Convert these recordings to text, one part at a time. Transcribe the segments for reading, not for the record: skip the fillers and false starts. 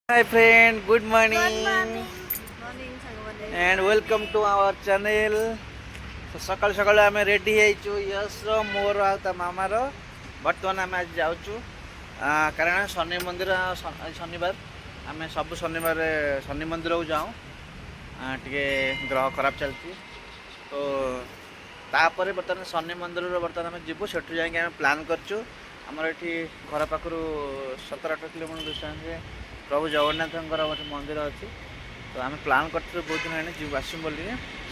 Hi friend, good morning morning सांगवाले and welcome to our channel. सकाल सकाल आम रेडी हो यश मोर आ मामार बर्तमान आम आज जाऊँ कारण शनि मंदिर शनिवार आम सब शनिवार शनि मंदिर को जाऊँ टे ग्रह खराब चलती तो तापर बर्तमान शनि मंदिर बर्तमान आम जीवु से जाए प्लां करचु आमर ये घर पाखु 17-18 किलोमीटर डिस्टेंस प्रभु जगन्नाथ गोटे मंदिर अच्छी तो आम प्लां कर बहुत दिन है आसमु बोली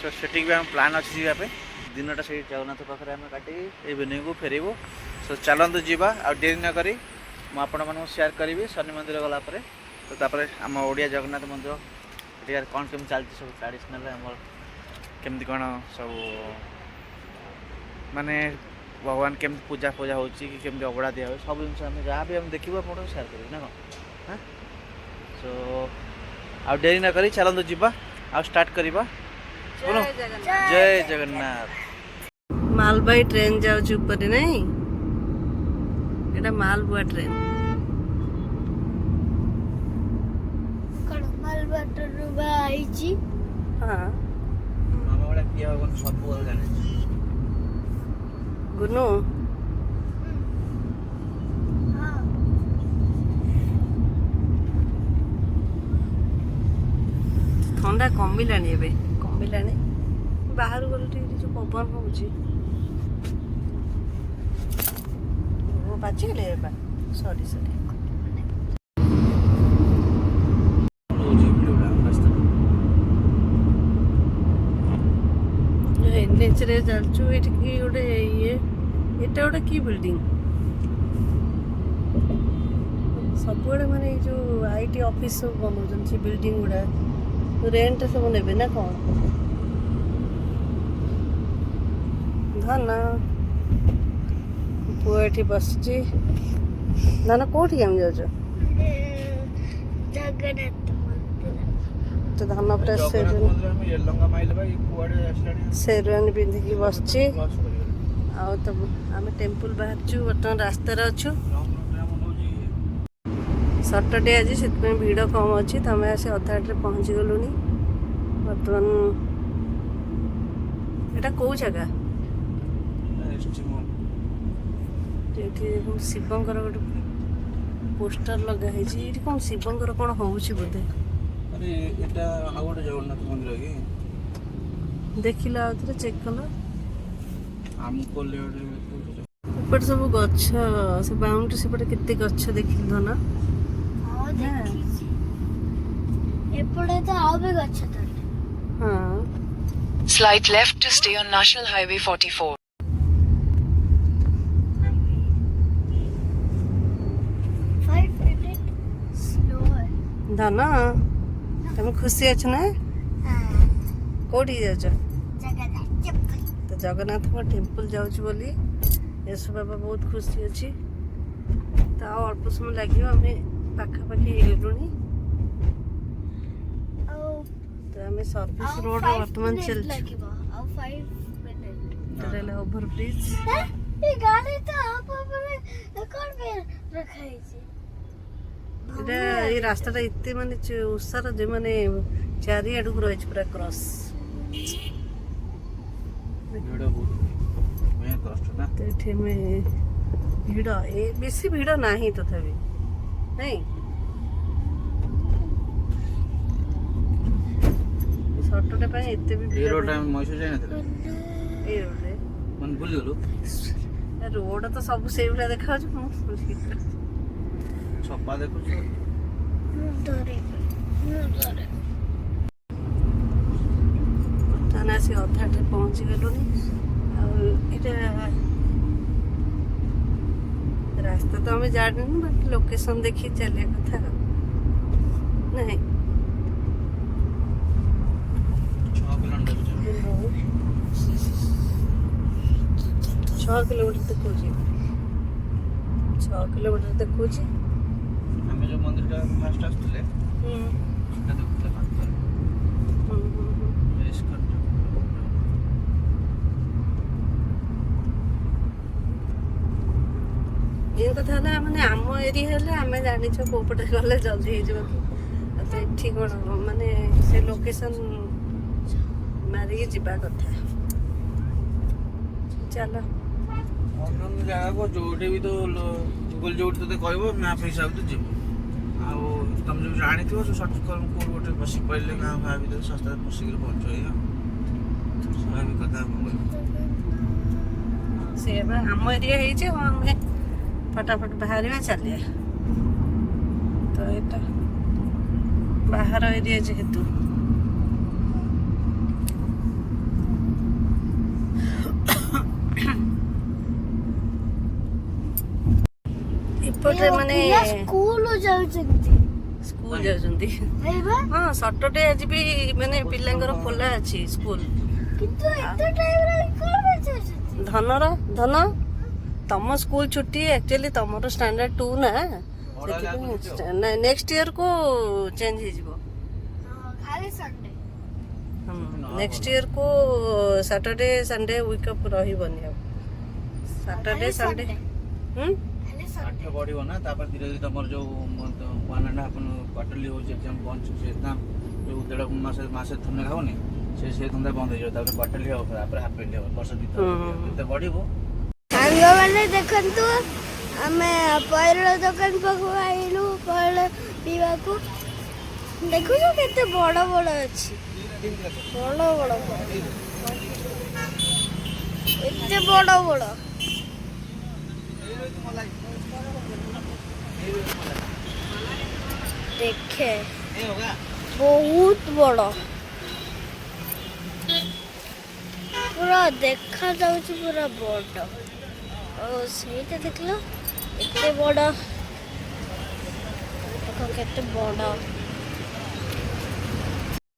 सो से भी आम प्लां अच्छी जावाई दिनटा से जगन्नाथ पाखे आम काटी इवनिंग को फेरबू सो चलतु जावा आ डेरी नक मुझे आपको सेयार करी शनि मंदिर गलापर तो तापर आम ओडिया जगन्नाथ मंदिर ये कौन केमी चलती सब ट्राडिशनल आम केमती कौन सब माने भगवान केमती पूजा पूजा होमती अगड़ा दिया हुए सब जिन जहाँ भी देखू आप सेयार करेंगे ना कौन हाँ सो आ डेरी न करी चलतु जीवा आ स्टार्ट करवा जय जगन्नाथ मालबाई ट्रेन जाऊँ ऊपर नहीं एटा मालबुआ ट्रेन हाँ मामा बड़ा किया होगा सब बोल जाने गुनु थंडा कमिलानी एबे कमिलानी बाहर गले जो पवन हो बाजिगले सरी सरी एनएच रे चलचु ये गोटे ये एटा गोटे की बिल्डिंग सब माने जो आईटी ऑफिस सब बनाऊँ से बिल्डिंग गुड़ा रेंट सब ने ना कौन धन पुआ ये बस धन कौटी आम जाऊ तो धन पूरा शेरवानी पिंधिकी बस तो आम टेम्पल बाहर बर्तमान रास्तार अच्छु सटरडे आज से भिड़ कम अच्छी तो आम आस अधाटे पहुँची गलु बर्तमान यहाँ कौ जगह शिवंकर गोटे पोस्टर लगाई कौन शिवंकर कौन हो बोधे जगन्नाथ मंदिर देखिल आउे चेक कल एपटे सब गछ से बाउंड्री सेपटे केते गछ देखिल धना एपटे तो आउ भी गछ हाँ Slight left to stay on National Highway 44. 5 minutes slower धना तुम खुशी अच्छ ना कौटी जाऊँ तो जगन्नाथ टेम्पल जाऊँ बोली यशु बाबा बहुत खुशी अच्छी तो अल्प समय लगे आम पाखापाखि गलु तो आम सर्विस रोड बर्तमान चलते ओभर ब्रिज ये रास्ता इतने माने उषार जो मैंने चारिआड़ को रही पूरा क्रॉस भिड़ बेसी भिड़ ना तथापि नहीं सटरडे एते भी रोड मैसूर जाए रोड तो सब से देखा छपा देखु आसी अधाटे पहुँची गलु रास्ता तो आम जाने बाकी लोकेशन देखी चलिया कथा नहीं 6 किलोमीटर देखो 6 किलोमीटर देखो आम जो मंदिर का फास्ट आसुले सेटा देखुले पाखरे बेस कर ये कथा ना माने आम एरिया हेले आमे जानि छ कोपटे गले जल्दी हे जब ଏଠି କ'ଣ ମାନେ ସେ ଲୋକେସନ୍ ମାରିକି ଯିବା କଥା। ଚାଲ ଅନ୍ୟ ଜାଗାକୁ ଯୋଉଠି ବି ତ ଗୁଗଲ ଯୋଉଠି ତତେ କହିବ ମ୍ୟାପ୍ ହିସାବରେ ତୁ ଯିବୁ। ଆଉ ତମେ ଯୋଉ ଜାଣିଥିବ ସେ ସର୍ଚ୍ଚ କର କୋଉ ଗୋଟେ ବସି ପଡ଼ିଲେ ଗାଁ ଗାଁ ଭିତରେ ଶସ୍ତାରେ ପଶିକିରି ପହଞ୍ଚ ଏଇଆ ସ୍ୱାଭାବିକ କଥା କ'ଣ କହିବ। ସେ ବା ଆମ ଏରିଆ ହେଇଛି ହଁ ଆମେ ଫଟାଫଟ ବାହାରିବା ଚାଲିବା। ତ ଏଇଟା ବାହାର ଏରିଆ ଯେହେତୁ ଏପଟରେ ମାନେ ସ୍କୁଲ ଯାଉଛନ୍ତି। ସ୍କୁଲ ଯାଉଛନ୍ତି। ଏଇବା ହଁ ସଟରଡେ ଆଜି ବି ମାନେ ପିଲାଙ୍କର ଖୋଲା ଅଛି ସ୍କୁଲ। କିନ୍ତୁ ଏତେ ଟାଇମରେ କଣ ପାଇଁ ଯାଉଛନ୍ତି? ଧନ ତମ ସ୍କୁଲ ଛୁଟି ଆକ୍ଚୁଆଲି ତମର ଷ୍ଟାଣ୍ଡାର୍ଡ 2 ନା ସେଥିପାଇଁ ନେକ୍ସଟ ଇୟରକୁ ଚେଞ୍ଜ ହେଇଯିବ। ଖାଲି ସଣ୍ଡେ। ନେକ୍ସଟ ଇୟରକୁ ସାଟରଡେ ସଣ୍ଡେ ୱିକ୍ ଅଫ୍ ରହିବନି ଆଉ ସାଟରଡେ ସଣ୍ଡେ। ଖାଲି ପାଠ ସଣ୍ଡେ। ବଢ଼ିବ ନା ତାପରେ ଧୀରେ ଧୀରେ ତମର ଯୋଉ 1.5 କ୍ୱାର୍ଟରଲି ହେଉଛି ଏକ୍ଜାମ୍ ବଞ୍ଚ ସେ ଏକ୍ଜାମ୍ ଯୋଉ ଦେଢ଼ ମାସେ ଧନ୍ଦା ଖାଉନି ସେ ଧନ୍ଦା ବନ୍ଦ ହେଇଯିବ। ତାପରେ କ୍ୱାର୍ଟରଲି ହେବ ତାପରେ ହାଫ୍ ହେବ ବର୍ଷ ଦିଥର ଯେତେ ବଢ଼ିବ। ସାଙ୍ଗମାନେ ଦେଖନ୍ତୁ ଆମେ ପଇଡ଼ ଦୋକାନ ପାଖକୁ ଆଇଲୁ ପଇଡ଼ ପିଇବାକୁ। ଦେଖୁଛୁ କେତେ ବଡ଼ ବଡ଼ ଅଛି। ବଡ଼ ବଡ଼ ଏତେ ବଡ଼ ବଡ଼। ଦେଖେ ବହୁତ ବଡ଼ ପୁରା ଦେଖା ଯାଉଛି ପୁରା ବଡ଼। ଆଉ ସେଇଟା ଦେଖିଲ ଏତେ ବଡ଼ ଦେଖ କେତେ ବଡ଼।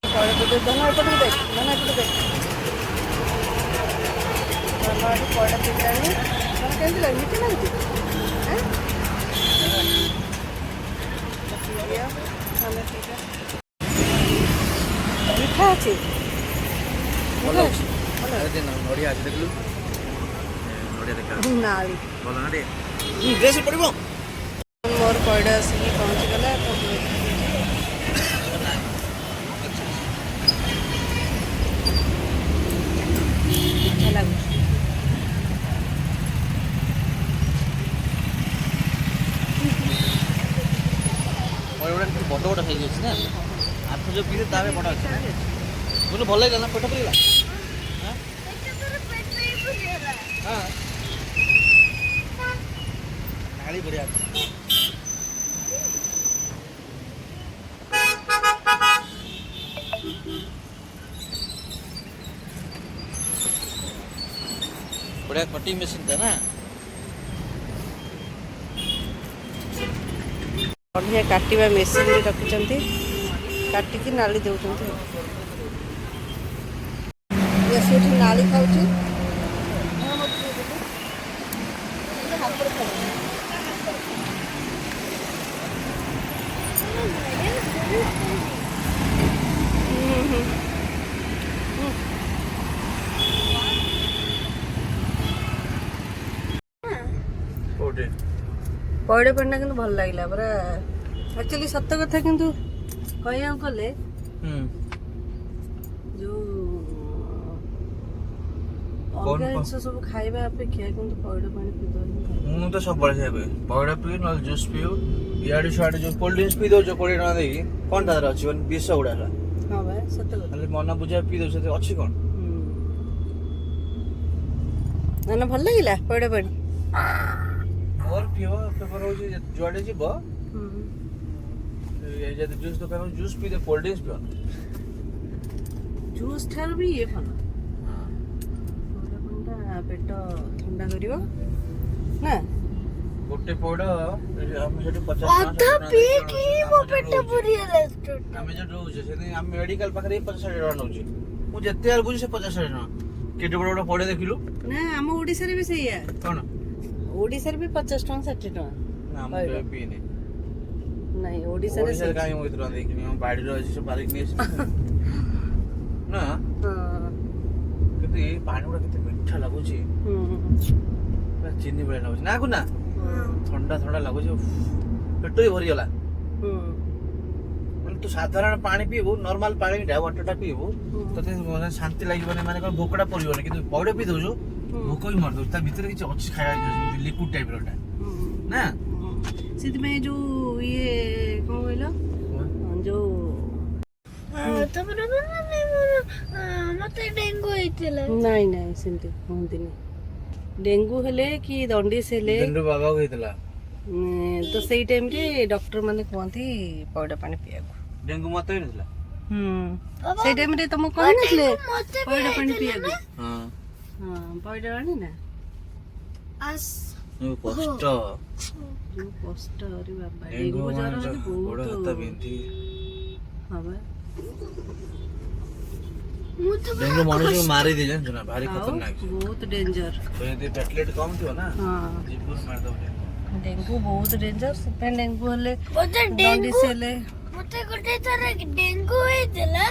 ଏପଟକୁ ଦେଖ ଏପଟକୁ ଦେଖ ପଇଡ଼ ପିଇଲାଣି। କେମିତି ଲାଗି ମିଠା ଲାଗୁଛି? ମିଠା ଅଛି ଭଲ ଅଛି ନଡ଼ିଆ ଅଛି ଦେଖିଲୁ ନଡ଼ିଆ ଦେଖା ନାଳି ଭଲ ନା ଟିକେ ଡ୍ରେସ୍ ପଡ଼ିବ। ମୋର ପଇଡ଼ ଆସିକି ପହଞ୍ଚିଗଲା। ମିଠା ଲାଗୁଛି। ପଇଡ଼ଟା ଟିକେ ବଡ଼ ବଡ଼ ହେଇଯାଇଛି ନା ଆଠ ଯୋଉ ପିଇଲେ ତା ବଡ଼ ଅଛି ନା ବୋଲେ ଭଲ ହେଇଗଲା ନା ପେଟ ପୁରିଗଲା। ହଁ ନାଳି ବଢ଼ିଆ ଅଛି। ବଢ଼ିଆ କଟିଂ ମେସିନ୍ଟା ନା ବଢ଼ିଆ କାଟିବା ମେସିନ୍ ବି ରଖିଛନ୍ତି କାଟିକି ନାଳି ଦେଉଛନ୍ତି। ସେଠି ନାଳି ଖାଉଛି। କୋଉଠି ପଇଡ଼ ପାଣିଟା କିନ୍ତୁ ଭଲ ଲାଗିଲା ପୁରା ଆକ୍ଚୁଆଲି ସତ କଥା। କିନ୍ତୁ କହିବାକୁ ଗଲେ ଯୋଉ ଅଲଗା ଜିନିଷ ସବୁ ଖାଇବା ଅପେକ୍ଷା କିନ୍ତୁ ପଇଡ଼ ପାଣି ପିଇବା ମୁଁ ତ ସବୁବେଳେ ଖାଇବେ ପଇଡ଼ ପିଉ ନହେଲେ ଜୁସ୍ ପିଉ ଇଆଡ଼େ ସିଆଡ଼େ ଯୋଉ କୋଲ୍ଡ ଡ୍ରିଙ୍କସ୍ ପିଇ ଦେଉଛ 20 ଟଙ୍କା ଦେଇକି କ'ଣ ତା ଦେହରେ ଅଛି ମାନେ ବିଷ ଗୁଡ଼ା ହେଲା। ହଁ ଭାଇ ସତ କଥା। ଖାଲି ମନ ବୁଝା ପିଇ ଦେଉଛ ସେଥିରେ ଅଛି କ'ଣ? ନା ଭଲ ଲାଗିଲା ପଇଡ଼ ପାଣି। ମୋର ପ୍ରିୟ ଫେଭର ହେଉଛି ଯୁଆଡ଼େ ଯିବ ଯଦି ଜୁସ୍ ଦୋକାନ ଜୁସ୍ ପିଇ ଦେ କୋଲ୍ଡ ଡ୍ରିଙ୍କସ୍ ପିଅ। ଜୁସ୍ ଠାରୁ ବି ଇଏ ଭଲ। ପଇଡ଼ ପାଣିଟା ପେଟ ଥଣ୍ଡା କରିବ ନା। ଗୋଟେ ପଇଡ଼ ଆମେ ସେଠି 50 ଅଧା ପିଇକି ମୋ ପେଟ ପୁରିଗଲା। ଆମେ ଯୋଉଠି ରହୁଛେ ସେଠି ଆମେ ମେଡିକାଲ ପାଖରେ 50-60 ଟଙ୍କା ନେଉଛି। ମୁଁ ଯେତେ ବାର ବୁଝି ସେ 50-60 ଟଙ୍କା କେତେ ବଡ଼ ବଡ଼ ପଇଡ଼ ଦେଖିଲୁ ନା ଆମ ଓଡ଼ିଶାରେ ବି ସେଇଆ। କ'ଣ ଓଡ଼ିଶାରେ ବି 50 ଟଙ୍କା 60 ଟଙ୍କା। ନା ମୁଁ କେବେ ପିଇନି। ନାଇଁ ଓଡ଼ିଶାରେ କାହିଁ ମୁଁ ଏତେ ଟଙ୍କା ଦେଇକିନି ଆମ ବାଡ଼ିରେ ଅଛି ସେ ବାରିକି ନେଇ ଆସିବି ନା। କିନ୍ତୁ ଏଇ ପାଣି ଗୁଡ଼ା କେତେ ମିଠା ଲାଗୁଛି ଚିନି ଭଳିଆ ଲାଗୁଛି ନା କୁ ନା ଥଣ୍ଡା ଥଣ୍ଡା ଲାଗୁଛି ପେଟ ବି ଭରିଗଲା। ମାନେ ତୁ ସାଧାରଣ ପାଣି ପିଇବୁ ନର୍ମାଲ ପାଣିଟା ୱାଟରଟା ପିଇବୁ ତତେ ମାନେ ଶାନ୍ତି ଲାଗିବନି ମାନେ କଣ ଭୋକଟା ପଡ଼ିବନି କିନ୍ତୁ ପଇଡ଼ ପିଇ ଦଉଛୁ ଭୋକ ବି ମରିଦଉଛି ତା ଭିତରେ କିଛି ଅଛି ଖାଇବା ଲିକ୍ୱିଡ ଟାଇପର ଟା ନା ସେଥିପାଇଁ ଯୋଉ ଇଏ କଣ କହିଲ ଯୋଉ ତାପରେ ମତେ ଡେଙ୍ଗୁ ହେଇଥିଲା। ନାଇଁ ନାଇଁ ସେମିତି କୁହନ୍ତିନି। ଡେଙ୍ଗୁ ହେଲେ କି ଦଣ୍ଡିସ୍ ହେଲେ ବାବାକୁ ହେଇଥିଲା ତ ସେଇ ଟାଇମରେ ଡକ୍ଟର ମାନେ କୁହନ୍ତି ପଇଡ଼ ପାଣି ପିଇବାକୁ। ଡେଙ୍ଗୁ ମତେ ହେଇନଥିଲା ସେଇ ଟାଇମରେ ତମକୁ କହିନଥିଲେ ମତେ ବି ପଇଡ଼ ପାଣି ହେଇଥିଲା ପିଇବାକୁ? ହଁ ହଁ ପଇଡ଼ ପାଣି ନା ଯୋଉ କଷ୍ଟ ଯୋଉ କଷ୍ଟ ରେ ବାବା ଡେଙ୍ଗୁ ଡେଙ୍ଗୁ ଜ୍ୱର ମାନେ ହେଲେ ଗୋଡ଼ ହାତ ବହୁତ ବିନ୍ଧି ହଁ ବା। ମୁଁ ତ ଡେଙ୍ଗୁ ମଣିଷକୁ ମାରିଦିଏ ଜାଣିଛୁ ନା ଭାରି ଆଉ ଖତରନାକ ବହୁତ ଡେଞ୍ଜର। ଯଦି ପ୍ଲେଟଲେଟ୍ କମ ଥିବ ନା ହଁ ଜୀବନ ମାରିଦବ ଡେଙ୍ଗୁ ବହୁତ ଡେଞ୍ଜର। ସେଥିପାଇଁ ଡେଙ୍ଗୁ ହେଲେ ମତେ ଦଣ୍ଡିସ୍ ହେଲେ ମତେ ଗୋଟେ ଥର ଡେଙ୍ଗୁ ହେଇଥିଲା।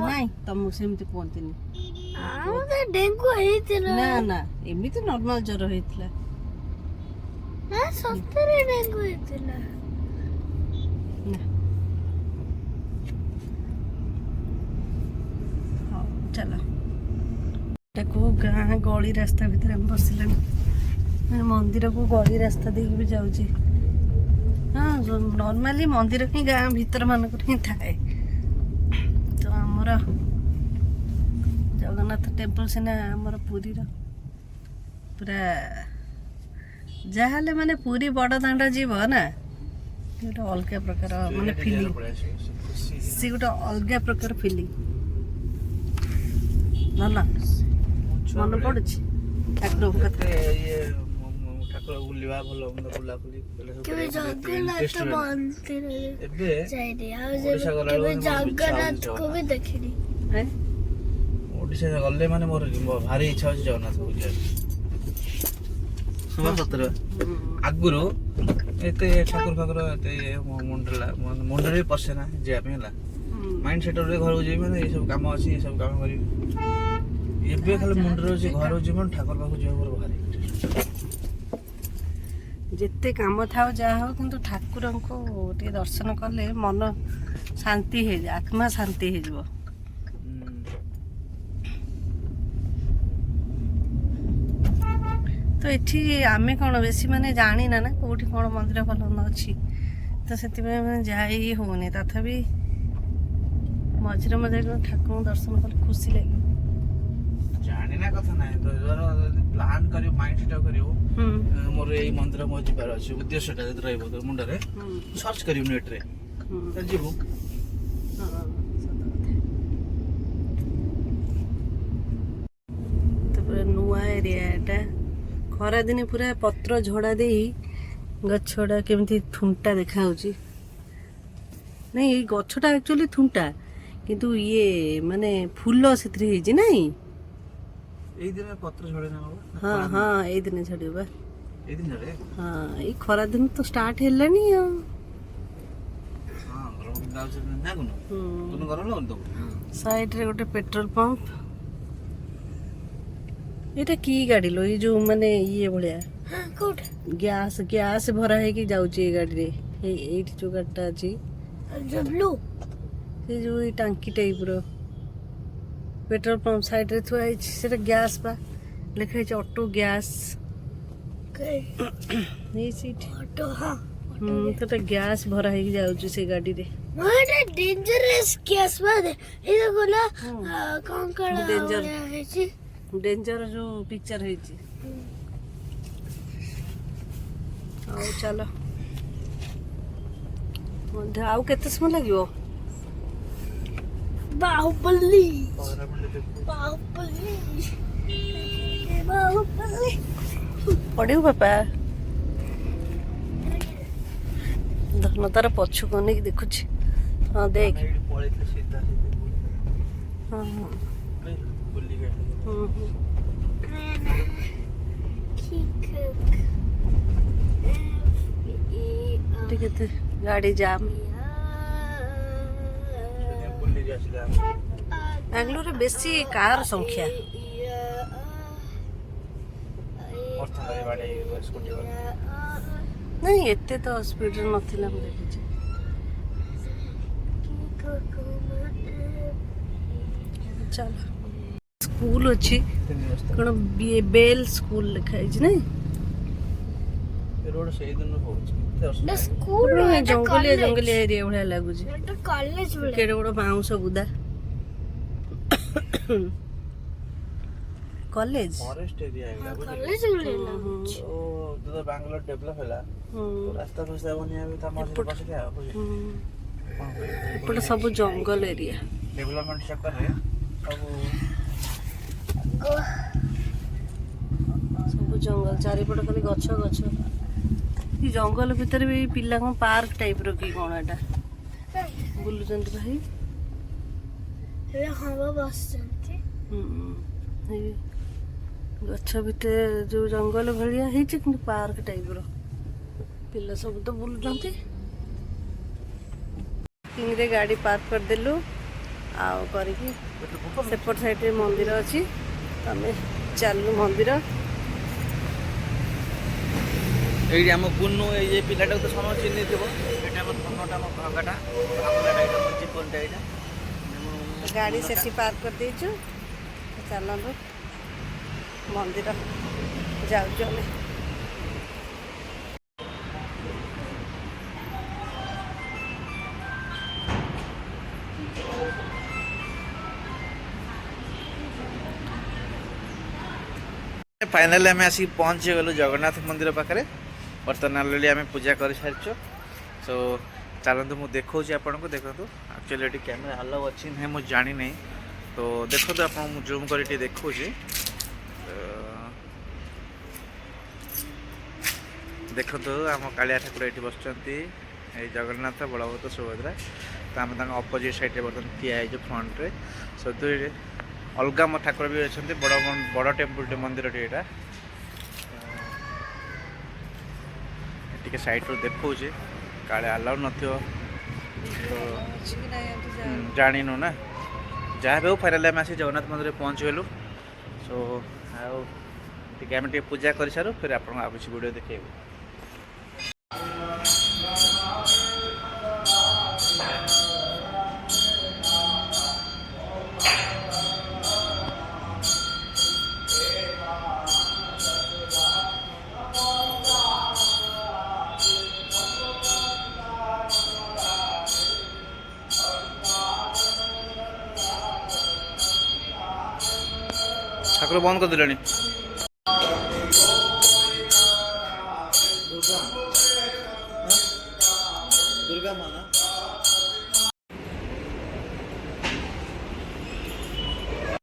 ନାଇଁ ତମକୁ ସେମିତି କୁହନ୍ତିନି। ମତେ ଡେଙ୍ଗୁ ହେଇଥିଲା। ନା ନା ଏମିତି ନର୍ମାଲ ଜ୍ୱର ହେଇଥିଲା। ନା ସତରେ ଡେଙ୍ଗୁ ହେଇଥିଲା। ନା ହଉ ଚାଲ ଏଟାକୁ ଗାଁ ଗଳି ରାସ୍ତା ଭିତରେ ଆମେ ବସିଲାଣି ମନ୍ଦିରକୁ ଗଳି ରାସ୍ତା ଦେଇକି ବି ଯାଉଛି। ହଁ ନର୍ମାଲି ମନ୍ଦିର ହିଁ ଗାଁ ଭିତର ମାନଙ୍କରେ ହିଁ ଥାଏ। ତ ଆମର ଜଗନ୍ନାଥ ଟେମ୍ପଲ ସିନା ଆମର ପୁରୀର ପୁରା ଯାହାହେଲେ ମାନେ ପୁରୀ ବଡ଼ ଦାଣ୍ଡ ଯିବ ନା ଗୋଟେ ଅଲଗା ପ୍ରକାର ମାନେ ଫିଲିଂ ସେ ଗୋଟେ ଅଲଗା ପ୍ରକାର ଫିଲିଂ ଭଲ ମନେ ପଡୁଛି ଠାକୁରଙ୍କ କଥା। ଠାକୁର ବୁଲିବା ଭଲ ମନ୍ଦ ବୁଲାବୁଲି କେବେ ଜଗନ୍ନାଥ ମନ୍ଦିରରେ ଏବେ ଯାଇନି ଆଉ ଓଡିଶା ଗଲା କେବେ ବେଳକୁ ମୋର ଇଚ୍ଛା ହଉଛି ଜଗନ୍ନାଥକୁ ବି ଦେଖିନି। ଓଡିଶା ଗଲେ ମାନେ ମୋର ଭାରି ଇଚ୍ଛା ହଉଛି ଜଗନ୍ନାଥ ବୁଲିବାକୁ। ସତରେ ଆଗରୁ ଏତେ ଠାକୁର ଫାକୁର ଏତେ ମୁଣ୍ଡରେ ବି ପଶେ ନା ଯିବା ପାଇଁ ହେଲା ମାଇଣ୍ଡ ସେଟରେ ଘରକୁ ଯିବି ମାନେ ଏସବୁ କାମ ଅଛି ଏସବୁ କାମ କରିବି। ଏବେ ଖାଲି ମୁଣ୍ଡରେ ଅଛି ଘରକୁ ଯିବି ମାନେ ଠାକୁର ପାଖକୁ ଯିବାକୁ ମୋର ଭାରି ଯେତେ କାମ ଥାଉ ଯାହା ହଉ କିନ୍ତୁ ଠାକୁରଙ୍କୁ ଟିକେ ଦର୍ଶନ କଲେ ମନ ଶାନ୍ତି ହେଇଯାଏ ଆତ୍ମା ଶାନ୍ତି ହେଇଯିବ। ତ ଏଠି ଆମେ କ'ଣ ବେଶୀ ମାନେ ଜାଣିନା ନା କେଉଁଠି କ'ଣ ମନ୍ଦିର ଭଲ ଅଛି ତ ସେଥିପାଇଁ ମାନେ ଯାଇ ହେଉନି ତଥାପି ମଝିରେ ମଝିରେ ଠାକୁରଙ୍କୁ ଦର୍ଶନ କଲେ ଖୁସି ଲାଗିବ। ଜାଣିନା କଥା ନାହିଁ ତ ଯଦି ପ୍ଲାନ୍ କରିବୁ ମାଇଣ୍ଡ ସେଟ୍ କରିବୁ ମୋର ଏଇ ମନ୍ଦିର ମୋ ଯିବାର ଅଛି ଉଦ୍ଦେଶ୍ୟଟା ଯଦି ରହିବ ତୋ ମୁଣ୍ଡରେ ସର୍ଚ୍ଚ କରିବୁ ନେଟ୍ରେ ଯିବୁ। ତାପରେ ନୂଆ ଏରିଆଟା ଖରାଦିନେ ପୁରା ପତ୍ର ଝଡ଼ା ଦେଇ ଗଛଟା କେମିତି ଥୁଣ୍ଟା ଦେଖାଯାଉଛି। ନାଇଁ ଏଇ ଗଛଟା ଆକ୍ଚୁଆଲି ଥୁଣ୍ଟା କିନ୍ତୁ ଇଏ ମାନେ ଫୁଲ ସେଥିରେ ହେଇଛି ନାଇଁ। ଏଇ ଦିନ ପତ୍ର ଝଡ଼େ ନା ହଁ ହଁ ଏଇ ଦିନେ ଝଡ଼ିବ ବା। ଏଇ ଦିନ ଝଡ଼େ ହଁ ଏଇ ଖରା ଦିନ ତ ଷ୍ଟାର୍ଟ ହେଲାଣି ଆଉ। ସାଇଡରେ ଗୋଟେ ପେଟ୍ରୋଲ ପମ୍ପ। ଏଇଟା କି ଗାଡ଼ି लो ଏଇ ଯୋଉ ମାନେ ଇଏ ଭଳିଆ ଗ୍ୟାସ୍ ଭରା ହେଇକି ଯାଉଛି ଏଇ ଗାଡ଼ିରେ। ଏଇଠି ଯୋଉ ଗାଡ଼ିଟା ଅଛି ସେ ଯୋଉ ଏଇ ଟାଙ୍କି ଟାଇପର ପେଟ୍ରୋଲ ପମ୍ପ ସାଇଡରେ ଥୁଆ ହେଇଛି ସେଟା ଗ୍ୟାସ୍ ବା ଲେଖା ହେଇଛି ଅଟୋ ଗ୍ୟାସ୍ ସେଟା ଗ୍ୟାସ୍ ଭରା ହେଇକି ଯାଉଛି ସେ ଗାଡ଼ିରେ। ଡେଞ୍ଜରସ୍ ଗ୍ୟାସ୍ ବାଦେ ଏଇଟା ଗଲା କଣ କଣ ହେଇଛି ଡେଞ୍ଜର ଯୋଉ ପିକ୍ଚର ହେଇଛି। ଆଉ ଚାଲ ଆଉ କେତେ ସମୟ ଲାଗିବ? ବାହୁବଲି ବାହୁବଲି ବାହୁବଲି ପଡ଼ିବୁ ବାପା। ଧନ ତାର ପଛକୁ ଅନେଇକି ଦେଖୁଛି। ହଁ ଦେଖ ହଁ ହଁ କେତେ ଗାଡ଼ି ଜାମ୍। ବାଙ୍ଗାଲୋରରେ ବେଶୀ କାର ସଂଖ୍ୟା। ନାଇଁ ଏତେ ତ ସ୍ପିଡରେ ନଥିଲା ମୁଁ ଦେଖିଛି। चल स्कूल अच्छी कौन बेल स्कूल लिखा है नहीं ରୋଡ ସେଇ ଦିନ ହଉଛି ନା ସ୍କୁଲ ଜଙ୍ଗଲିଆ ଜଙ୍ଗଲିଆ ଏରିଆ ଭଳିଆ ଲାଗୁଛି ଏଟା କଲେଜ ଭଳିଆ କେଡେ ବଡ ବାଉଁଶ ବୁଦା କଲେଜ ଫରେଷ୍ଟ ଏରିଆ ଏଗୁଡା କଲେଜ ଭଳିଆ ଲାଗୁଛି ଓ ଯେତେବେଳେ ବାଙ୍ଗାଲୋର ଡେଭଲପ ହେଲା ରାସ୍ତା ଫାସ୍ତା ବନିଆ ବି ତା ମଝିରେ ବସିକି ଆଉ ଏପଟେ ସବୁ ଜଙ୍ଗଲ ଏରିଆ ଡେଭଲପମେଣ୍ଟ ଚକ୍କରରେ ସବୁ ସବୁ ଜଙ୍ଗଲ ଚାରିପଟ ଖାଲି ଗଛ ଗଛ ଏ ଜଙ୍ଗଲ ଭିତରେ ବି ପିଲା କଣ ପାର୍କ ଟାଇପ ର କି କଣ ଏଟା ବୁଲୁଛନ୍ତି ଭାଇ ଏବେ ହବା ବସିଛନ୍ତି ଏଇ ଗଛ ଭିତରେ ଯୋଉ ଜଙ୍ଗଲ ଭଳିଆ ହେଇଛି କିନ୍ତୁ ପାର୍କ ଟାଇପ ର ପିଲା ସବୁ ତ ବୁଲୁଛନ୍ତି ରେ ଗାଡ଼ି ପାର୍କ କରିଦେଲୁ ଆଉ କରିକି ସେପଟ ସାଇଡ଼ରେ ମନ୍ଦିର ଅଛି ଆମେ ଚାଲୁ ମନ୍ଦିର ଏଇଠି ଆମ କୁନୁ ଏଇ ଯେ ପିଲାଟାକୁ ତ ସମସ୍ତେ ଚିହ୍ନିଥିବ ଏଇଟା ଆମ କୁନୁଟା ଆମ ଭଗାଟା ଏଇଟା ଚିପନଟା ଏଇଟା ଗାଡ଼ି ସେଠି ପାର୍କ କରିଦେଇଛୁ ଚାଲନ୍ତୁ ମନ୍ଦିର ଯାଉଛୁ ଆମେ फाइनाली आम आसिक पहुँची गलु जगन्नाथ मंदिर पाखे बर्तमान अलरेडी आम पूजा कर सारी सो चलते मुझे देखा आपन को देखो एक्चुअली ये कैमेरा अलाउ अच्छी ना मुझे जानी नहीं तो देखो आप जूम कर देखा देखो आम कालिया ठाकुर ये बस जगन्नाथ बलभद्र सुभद्रा तो आम अपोजिट साइड बर्तमान ठिया फ्रंट्रे सो तो अलग मो ठाकुर भी अच्छा बड़ बड़ टेम्पल मंदिर यहाँ टे सैड रू देखा काले अलाउ न जाणीनु ना जहाँ भी हो फाइनाली आम आसी जगन्नाथ मंदिर पहुँच गलु सो आम पूजा कर सारू फिर आप किसी वीडियो देखेबू ठाकुर बंद कर दिले